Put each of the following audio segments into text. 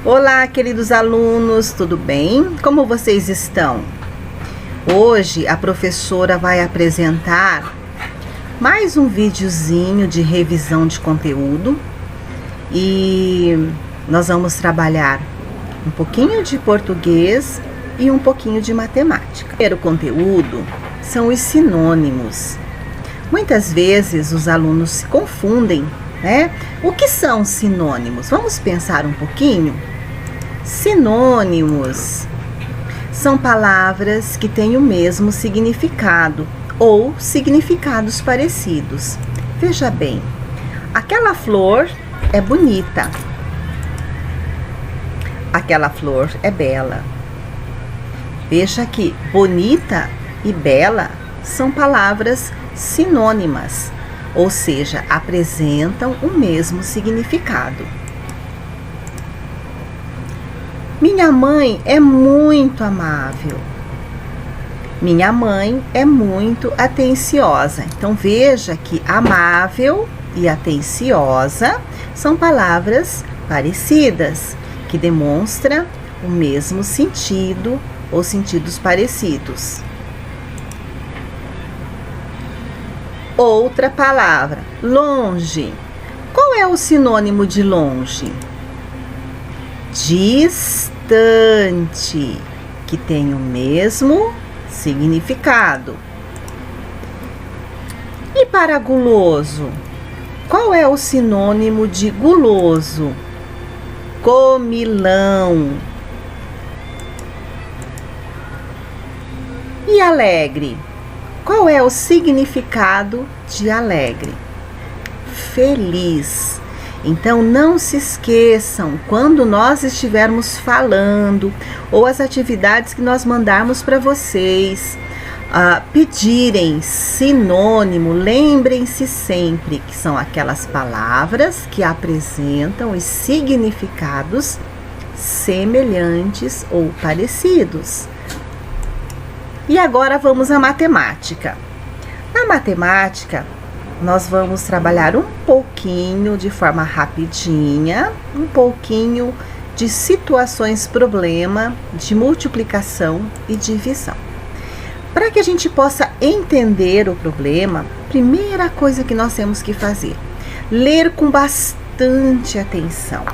Olá, queridos alunos, tudo bem? Como vocês estão? Hoje a professora vai apresentar mais um videozinho de revisão de conteúdo e nós vamos trabalhar um pouquinho de português e um pouquinho de matemática. O primeiro conteúdo são os sinônimos. Muitas vezes os alunos se confundem, né? O que são sinônimos? Vamos pensar um pouquinho? Sinônimos são palavras que têm o mesmo significado ou significados parecidos. Veja bem, aquela flor é bonita, aquela flor é bela. Veja que bonita e bela são palavras sinônimas, ou seja, apresentam o mesmo significado. Minha mãe é muito amável. Minha mãe é muito atenciosa. Então veja que amável e atenciosa são palavras parecidas, que demonstram o mesmo sentido ou sentidos parecidos. Outra palavra, longe. Qual é o sinônimo de longe? Distante, que tem o mesmo significado. E para guloso? Qual é o sinônimo de guloso? Comilão. E alegre? Qual é o significado de alegre? Feliz. Então, não se esqueçam, quando nós estivermos falando, ou as atividades que nós mandarmos para vocês, pedirem sinônimo, lembrem-se sempre que são aquelas palavras que apresentam os significados semelhantes ou parecidos. E agora vamos à matemática. Na matemática, nós vamos trabalhar um pouquinho de forma rapidinha, um pouquinho de situações problema, de multiplicação e divisão. Para que a gente possa entender o problema, primeira coisa que nós temos que fazer, ler com bastante atenção.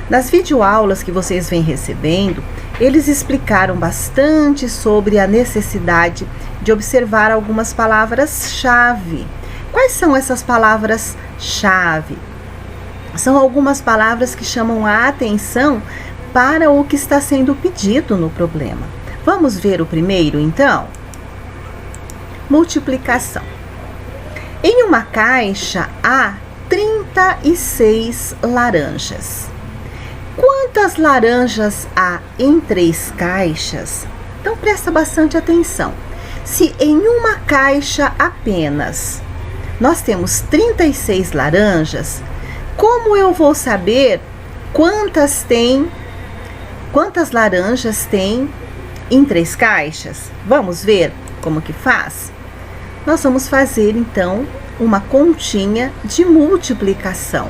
Nas videoaulas que vocês vêm recebendo, eles explicaram bastante sobre a necessidade de observar algumas palavras-chave. Quais são essas palavras-chave? São algumas palavras que chamam a atenção para o que está sendo pedido no problema. Vamos ver o primeiro, então? Multiplicação. Em uma caixa há 36 laranjas. Quantas laranjas há em 3 caixas? Então presta bastante atenção. Se em uma caixa apenas nós temos 36 laranjas, como eu vou saber quantas laranjas tem em 3 caixas? Vamos ver como que faz? Nós vamos fazer então uma continha de multiplicação.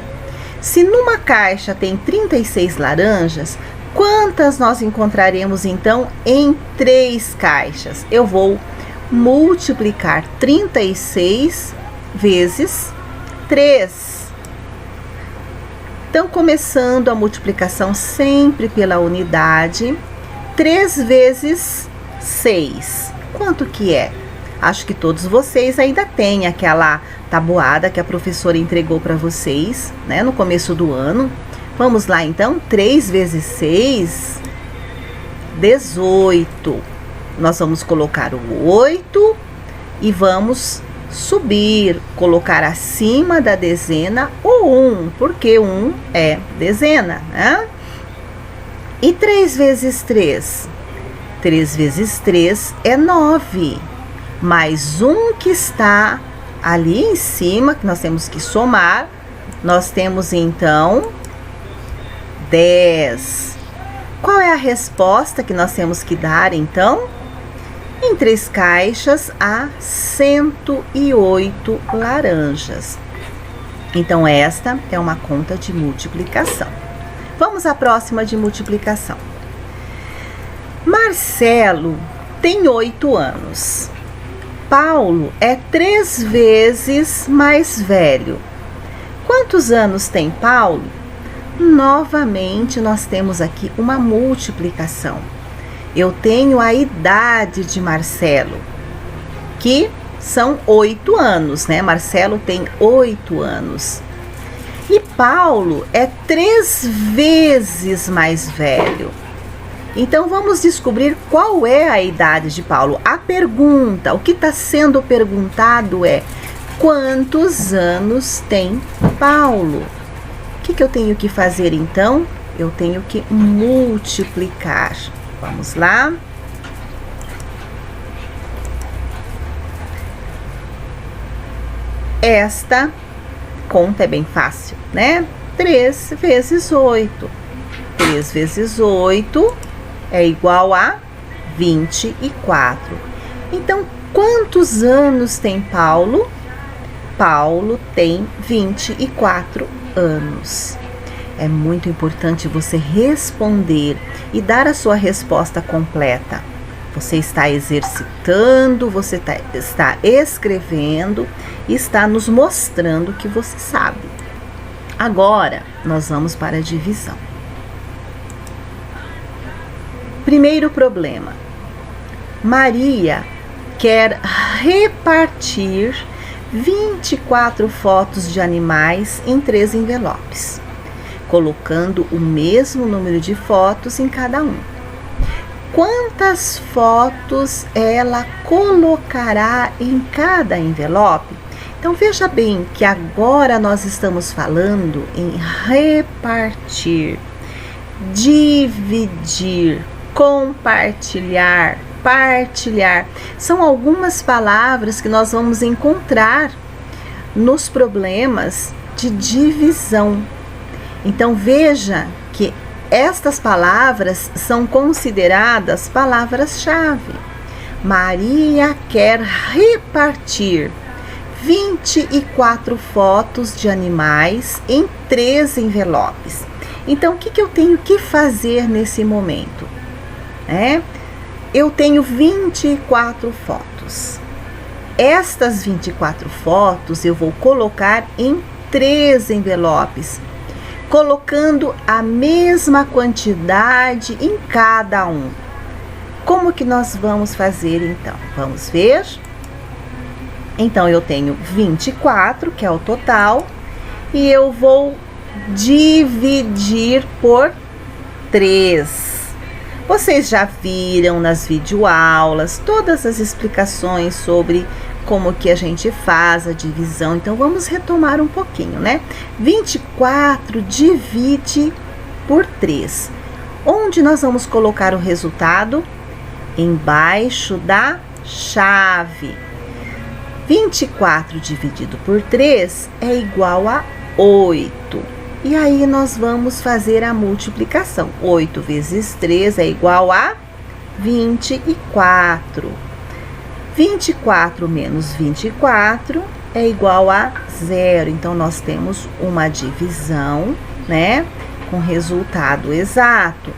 Se numa caixa tem 36 laranjas, quantas nós encontraremos então em 3 caixas? Eu vou multiplicar 36 vezes 3. Então, começando a multiplicação sempre pela unidade, 3 vezes 6. Quanto que é? Acho que todos vocês ainda têm aquela tabuada que a professora entregou para vocês, né, no começo do ano. Vamos lá, então, 3 vezes 6, 18. Nós vamos colocar o 8 e vamos subir, colocar acima da dezena o 1, porque 1 é dezena, né? E 3 vezes 3? 3 vezes 3 é 9, mais 1 que está ali em cima, que nós temos que somar, nós temos então 10. Qual é a resposta que nós temos que dar, então? Em 3 caixas há 108 laranjas. Então, esta é uma conta de multiplicação. Vamos à próxima de multiplicação. Marcelo tem 8 anos. Paulo é 3 vezes mais velho. Quantos anos tem Paulo? Novamente, nós temos aqui uma multiplicação. Eu tenho a idade de Marcelo, que são 8 anos, né? Marcelo tem 8 anos. E Paulo é 3 vezes mais velho. Então, vamos descobrir qual é a idade de Paulo. A pergunta, o que está sendo perguntado é: quantos anos tem Paulo? O que eu tenho que fazer, então? Eu tenho que multiplicar. Vamos lá. Esta conta é bem fácil, né? 3 vezes 8. 3 vezes 8 é igual a 24. Então, quantos anos tem Paulo? Paulo tem 24 anos. É muito importante você responder e dar a sua resposta completa. Você está exercitando, você está escrevendo e está nos mostrando que você sabe. Agora, nós vamos para a divisão. Primeiro problema. Maria quer repartir 24 fotos de animais em 3 envelopes, colocando o mesmo número de fotos em cada um. Quantas fotos ela colocará em cada envelope? Então, veja bem que agora nós estamos falando em repartir, dividir, compartilhar, partilhar. São algumas palavras que nós vamos encontrar nos problemas de divisão. Então, veja que estas palavras são consideradas palavras-chave. Maria quer repartir 24 fotos de animais em 3 envelopes. Então, o que eu tenho que fazer nesse momento? Eu tenho 24 fotos. Estas 24 fotos eu vou colocar em 3 envelopes, colocando a mesma quantidade em cada um. Como que nós vamos fazer então? Vamos ver? Então, eu tenho 24, que é o total, e eu vou dividir por 3. Vocês já viram nas videoaulas todas as explicações sobre como que a gente faz a divisão. Então, vamos retomar um pouquinho, né? 24 divide por 3. Onde nós vamos colocar o resultado? Embaixo da chave. 24 dividido por 3 é igual a 8. E aí, nós vamos fazer a multiplicação. 8 vezes 3 é igual a 24. 24 menos 24 é igual a 0. Então, nós temos uma divisão, né? Com resultado exato.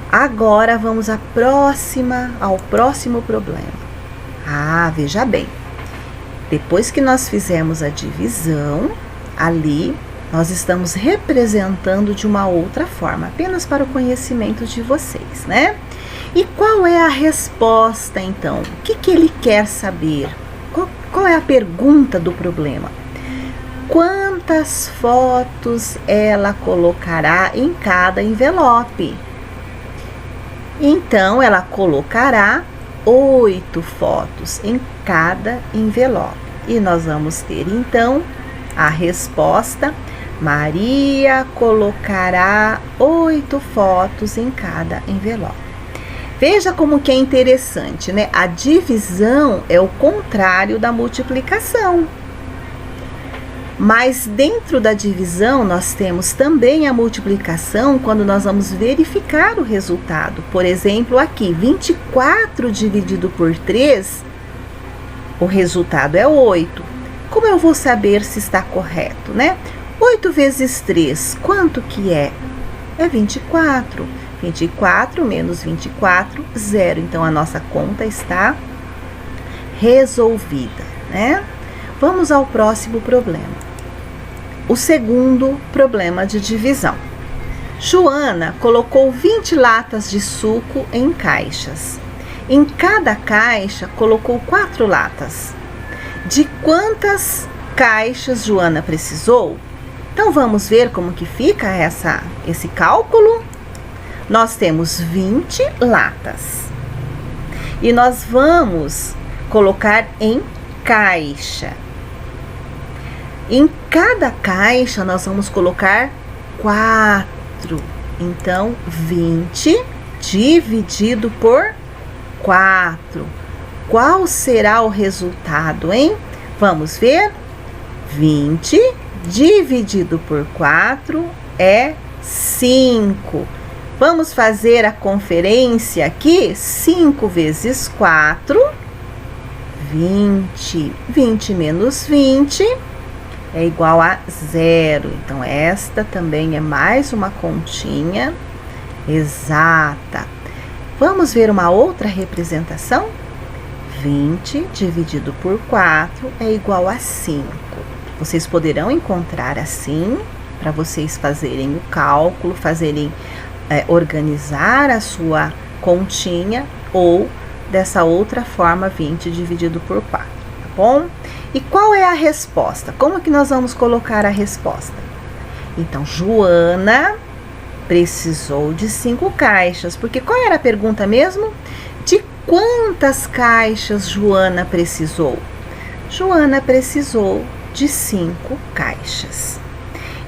Agora, vamos ao próximo problema. Veja bem. Depois que nós fizemos a divisão, ali nós estamos representando de uma outra forma, apenas para o conhecimento de vocês, né? E qual é a resposta, então? O que ele quer saber? Qual é a pergunta do problema? Quantas fotos ela colocará em cada envelope? Então, ela colocará 8 fotos em cada envelope. E nós vamos ter, então, a resposta: Maria colocará 8 fotos em cada envelope. Veja como que é interessante, né? A divisão é o contrário da multiplicação. Mas dentro da divisão, nós temos também a multiplicação quando nós vamos verificar o resultado. Por exemplo, aqui, 24 dividido por 3, o resultado é 8. Como eu vou saber se está correto, né? 8 vezes 3, quanto que é? É 24. 24 menos 24, 0. Então, a nossa conta está resolvida, né? Vamos ao próximo problema. O segundo problema de divisão. Joana colocou 20 latas de suco em caixas. Em cada caixa, colocou 4 latas. De quantas caixas Joana precisou? Então, vamos ver como que fica esse cálculo. Nós temos 20 latas. E nós vamos colocar em caixa. Em cada caixa, nós vamos colocar 4. Então, 20 dividido por 4. Qual será o resultado, hein? Vamos ver? 20 dividido por 4 é 5. Vamos fazer a conferência aqui? 5 vezes 4, 20. 20 menos 20 é igual a 0. Então, esta também é mais uma continha exata. Vamos ver uma outra representação? 20 dividido por 4 é igual a 5. Vocês poderão encontrar assim, para vocês fazerem o cálculo, organizar a sua continha, ou dessa outra forma, 20 dividido por 4, tá bom? E qual é a resposta? Como que nós vamos colocar a resposta? Então, Joana precisou de 5 caixas, porque qual era a pergunta mesmo? De quantas caixas Joana precisou? Joana precisou de 5 caixas.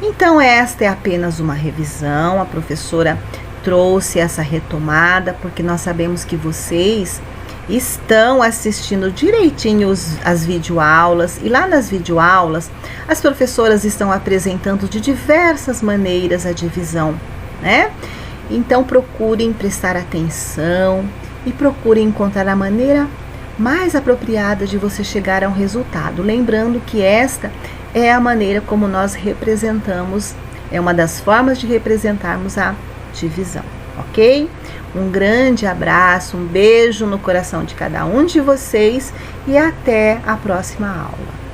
Então, esta é apenas uma revisão. A professora trouxe essa retomada, porque nós sabemos que vocês estão assistindo direitinho as videoaulas, e lá nas videoaulas as professoras estão apresentando de diversas maneiras a divisão, né? Então, procurem prestar atenção e procurem encontrar a maneira mais apropriada de você chegar a um resultado. Lembrando que esta é a maneira como nós representamos, é uma das formas de representarmos a divisão, ok? Um grande abraço, um beijo no coração de cada um de vocês e até a próxima aula.